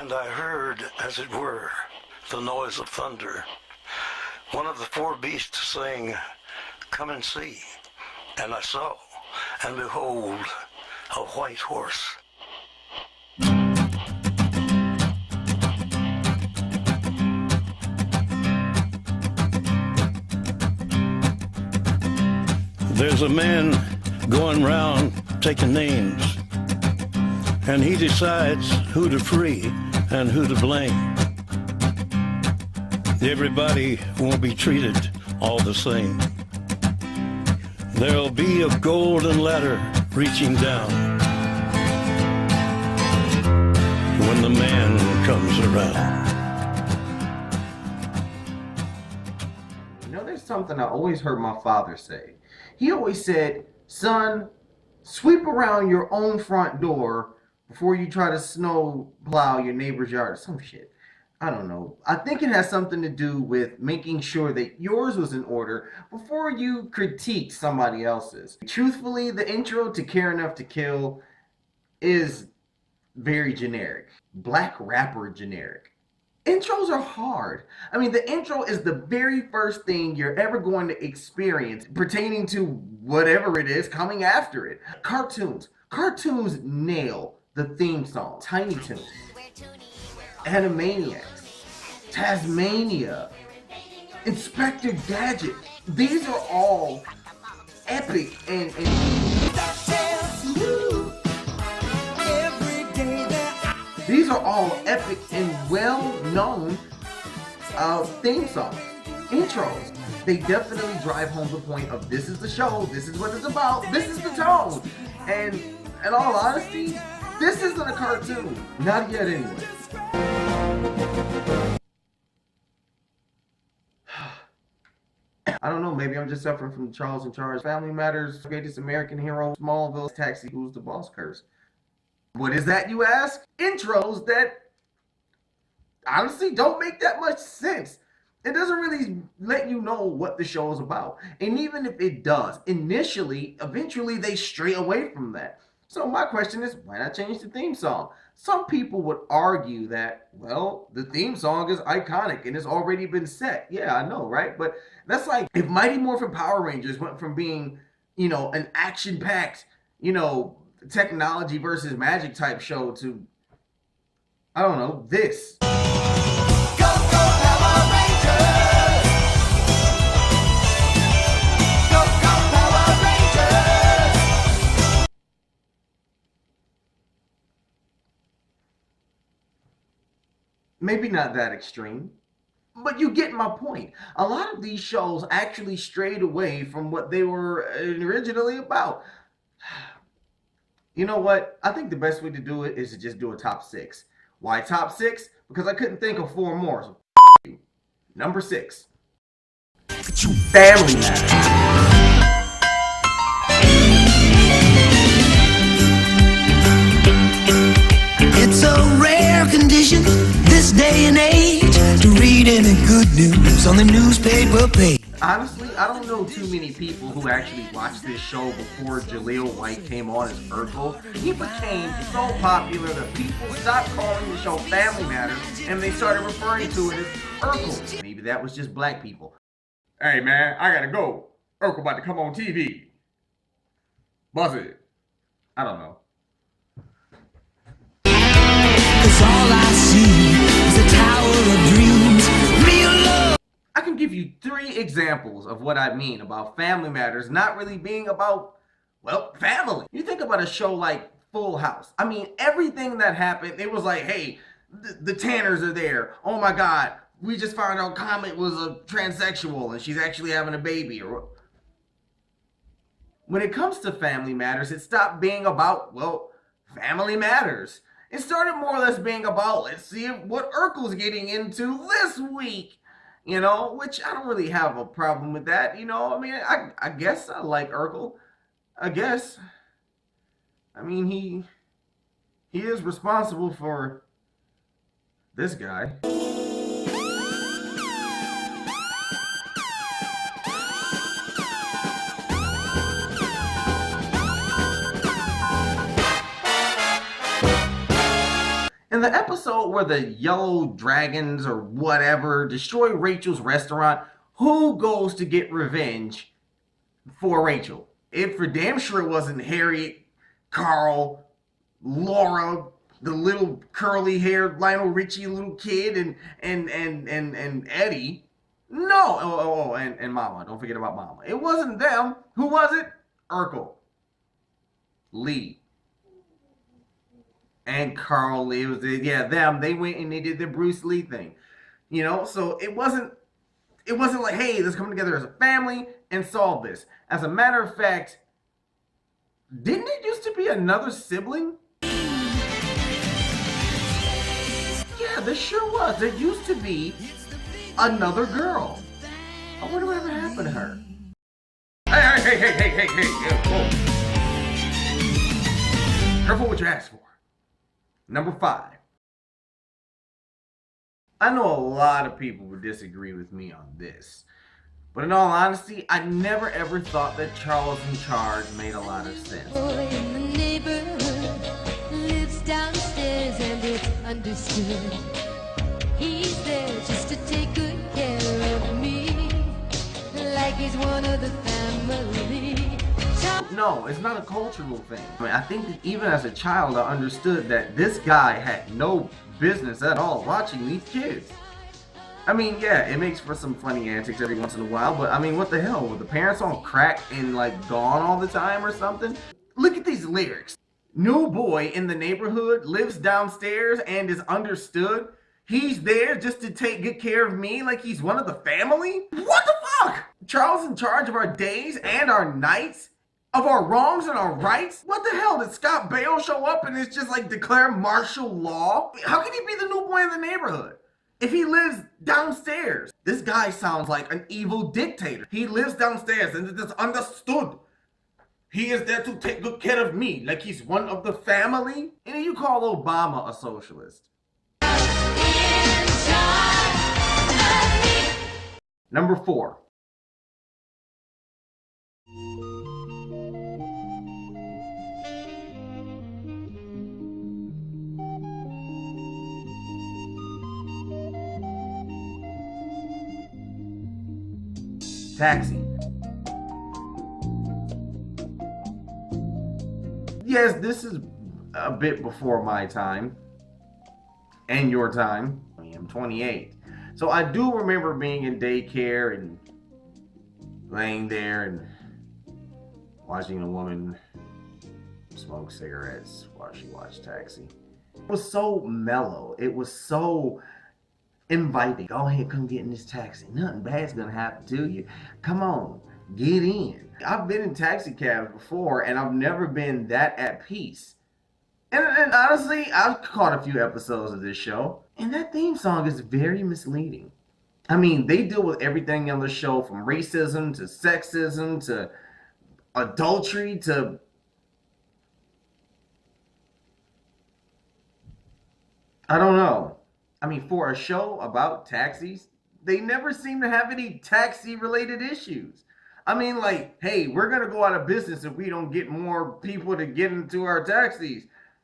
And I heard, as it were, the noise of thunder. One of the four beasts saying, "Come and see." And I saw, and behold, a white horse. There's a man going round taking names, and he decides who to free and who to blame. Everybody won't be treated all the same. There'll be a golden ladder reaching down when the man comes around. You know, there's something I always heard my father say. He always said, "Son, sweep around your own front door before you try to snow plow your neighbor's yard," or some shit. I don't know. I think it has something to do with making sure that yours was in order before you critique somebody else's. Truthfully, the intro to Care Enough to Kill is very generic. Black rapper generic. Intros are hard. I mean, the intro is the very first thing you're ever going to experience pertaining to whatever it is coming after it. Cartoons nail the theme song. Tiny Toons, Animaniacs, Tasmania, Inspector Gadget. These are all epic and these are all epic and well-known theme songs, intros. They definitely drive home the point of this is the show, this is what it's about, this is the tone. And in all honesty, this isn't a cartoon. Not yet anyway. I don't know, maybe I'm just suffering from Charles in Charge, Family Matters, Greatest American Hero, Smallville, Taxi, Who's the Boss curse. What is that, you ask? Intros that honestly don't make that much sense. It doesn't really let you know what the show is about. And even if it does, eventually they stray away from that. So my question is, why not change the theme song? Some people would argue that, well, the theme song is iconic and it's already been set. Yeah, I know, right? But that's like if Mighty Morphin Power Rangers went from being, an action-packed, technology versus magic type show to, I don't know, this. Go, go, Power Rangers! Go, go, Power Rangers! Maybe not that extreme, but you get my point. A lot of these shows actually strayed away from what they were originally about. You know what? I think the best way to do it is to just do a top 6. Why top 6? Because I couldn't think of 4 more. So you. Number 6. Family Matters. It's a rare condition this day and age to read any good news on the newspaper page. Honestly, I don't know too many people who actually watched this show before Jaleel White came on as Urkel. He became so popular that people stopped calling the show Family Matters and they started referring to it as Urkel. Maybe that was just black people. Hey man, I gotta go. Urkel about to come on TV. Buzz it. I don't know. 'Cause all I see is a tower of dreams. Real love. I can give you 3 examples of what I mean about Family Matters not really being about, well, family. You think about a show like Full House. I mean, everything that happened, it was like, hey, the Tanners are there. Oh my God, we just found out Comet was a transsexual and she's actually having a baby. When it comes to Family Matters, it stopped being about, well, Family Matters. It started more or less being about, let's see what Urkel's getting into this week. Which I don't really have a problem with that. I mean, I guess I like Urkel. I guess. I mean, he is responsible for this guy. And In the episode where the yellow dragons or whatever destroy Rachel's restaurant, who goes to get revenge for Rachel? It for damn sure wasn't Harriet, Carl, Laura, the little curly-haired Lionel Richie little kid, and Eddie. No, and Mama. Don't forget about Mama. It wasn't them. Who was it? Urkel, Lee, and Carl Lee. It was them. They went and they did the Bruce Lee thing. You know, so it wasn't like, hey, let's come together as a family and solve this. As a matter of fact, didn't it used to be another sibling? Yeah, there sure was. There used to be another girl. I wonder whatever happened to her. Hey, whoa. Careful what you ask for. Number 5. I know a lot of people would disagree with me on this, but in all honesty, I never ever thought that Charles in Charge made a lot of sense. Boy in the neighborhood lives downstairs and it's understood. He's there just to take good care of me, like he's one of the family. No, it's not a cultural thing. I mean, I think that even as a child, I understood that this guy had no business at all watching these kids. I mean, yeah, it makes for some funny antics every once in a while, but I mean, what the hell? Were the parents on crack and like gone all the time or something? Look at these lyrics. New boy in the neighborhood lives downstairs and is understood. He's there just to take good care of me like he's one of the family? What the fuck? Charles in charge of our days and our nights? Of our wrongs and our rights? What the hell? Did Scott Baio show up and it's just like declare martial law? How can he be the new boy in the neighborhood if he lives downstairs? This guy sounds like an evil dictator. He lives downstairs and it is understood. He is there to take good care of me like he's one of the family. And you call Obama a socialist. Number 4. Taxi. Yes, this is a bit before my time and your time. I am 28. So I do remember being in daycare and laying there and watching a woman smoke cigarettes while she watched Taxi. It was so mellow. It was so inviting. Go ahead, come get in this taxi. Nothing bad's gonna happen to you. Come on, get in. I've been in taxi cabs before and I've never been that at peace. And honestly, I've caught a few episodes of this show and that theme song is very misleading. I mean, they deal with everything on the show from racism to sexism to adultery to... I don't know. I mean, for a show about taxis, they never seem to have any taxi-related issues. I mean, like, hey, we're going to go out of business if we don't get more people to get into our taxis.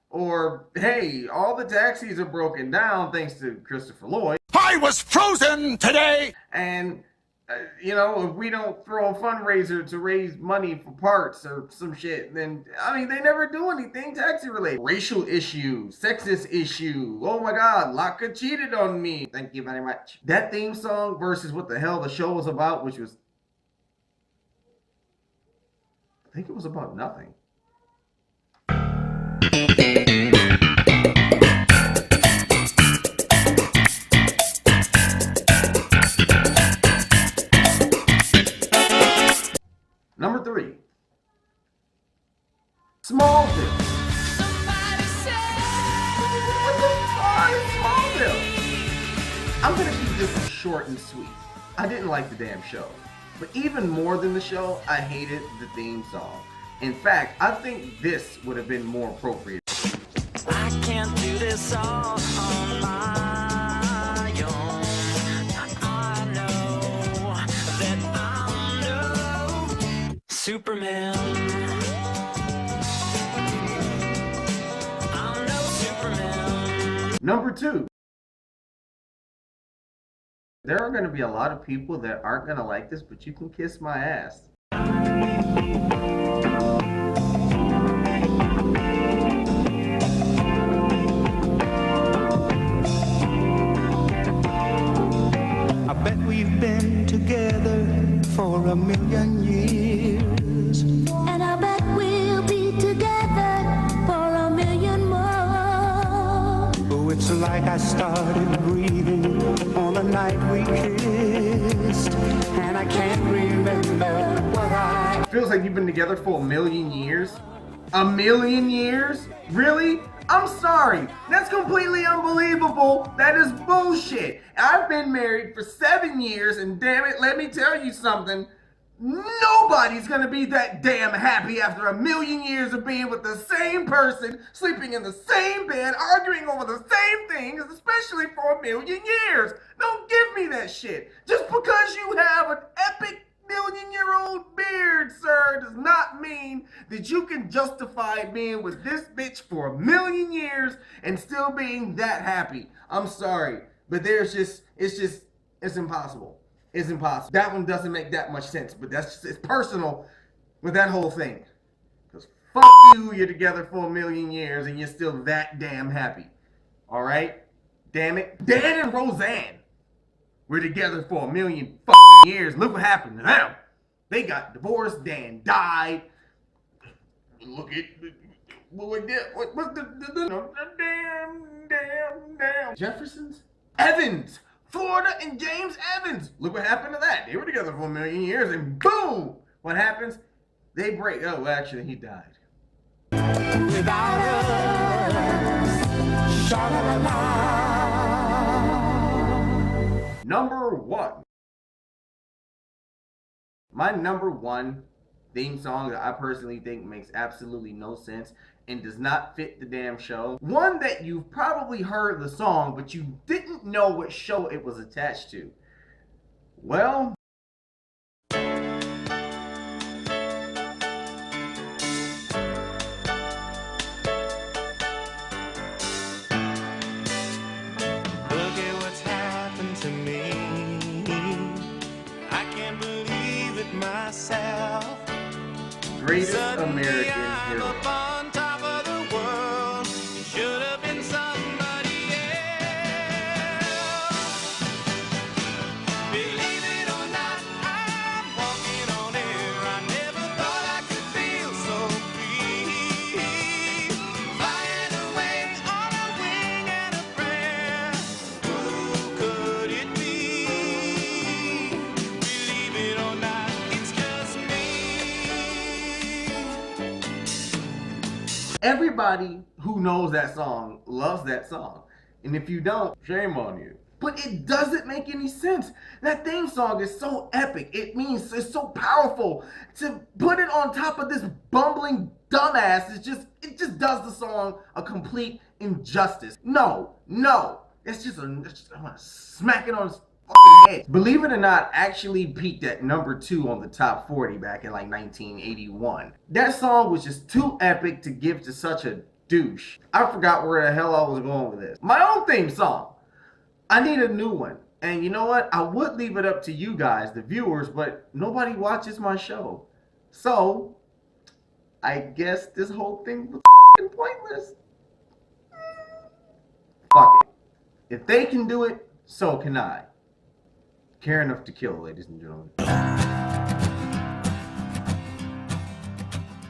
Or, hey, all the taxis are broken down thanks to Christopher Lloyd. I was frozen today! And, you know, if we don't throw a fundraiser to raise money for parts or some shit, then, I mean, they never do anything taxi-related. Racial issue, sexist issue. Oh my God, Laka cheated on me. Thank you very much. That theme song versus what the hell the show was about, which was... I think it was about nothing. Number 3. Smallville. What the fuck is Smallville? I'm gonna keep this one short and sweet. I didn't like the damn show. But even more than the show, I hated the theme song. In fact, I think this would have been more appropriate. I can't do this all on my own. I know that I'm no Superman. I'm no Superman. Number 2. There are going to be a lot of people that aren't going to like this, but you can kiss my ass. I bet we've been together for 1,000,000 years. And I bet we'll be together for 1,000,000 more. Oh, it's like I started breathing on the night we kissed, and I can't remember what I... Feels like you've been together for 1,000,000 years. 1,000,000 years? Really? I'm sorry. That's completely unbelievable. That is bullshit. I've been married for 7 years, and damn it, let me tell you something. Nobody's gonna be that damn happy after 1,000,000 years of being with the same person, sleeping in the same bed, arguing over the same things, especially for 1,000,000 years. Don't give me that shit. Just because you have an epic 1,000,000-year-old beard, sir, does not mean that you can justify being with this bitch for 1,000,000 years and still being that happy. I'm sorry, but it's impossible. It's impossible. That one doesn't make that much sense, but it's personal with that whole thing. Because fuck you, you're together for 1,000,000 years and you're still that damn happy. Alright? Damn it. Dan and Roseanne were together for 1,000,000 fucking years. Look what happened to them. They got divorced. Dan died. Look at what's the damn Jeffersons? Evans! Florida and James Evans. Look what happened to that. They were together for 1,000,000 years and boom! What happens? They break. Oh, well, actually, he died. Without us, sha-la-la-la. Number 1. My number 1 theme song that I personally think makes absolutely no sense and does not fit the damn show. One that you've probably heard the song, but you didn't know what show it was attached to. Well, Look at what's happened to me. I can't believe it myself. Greatest Suddenly American I'm Hero. up on top of the world. It should have been somebody else. Believe it or not, I'm walking on air. I never thought I could feel so free. Flying away on a wing and a prayer. Who could it be? Believe it or not, it's just me. Everybody who knows that song loves that song. And if you don't, shame on you. But it doesn't make any sense. That theme song is so epic. It means it's so powerful. To put it on top of this bumbling dumbass, it just does the song a complete injustice. No. It's just I'm gonna smack it on his fucking head. Believe it or not, actually peaked at number 2 on the top 40 back in like 1981. That song was just too epic to give to such a douche. I forgot where the hell I was going with this. My own theme song. I need a new one. And you know what? I would leave it up to you guys, the viewers, but nobody watches my show. So, I guess this whole thing was fucking pointless. Fuck it. If they can do it, so can I. Care enough to kill, ladies and gentlemen.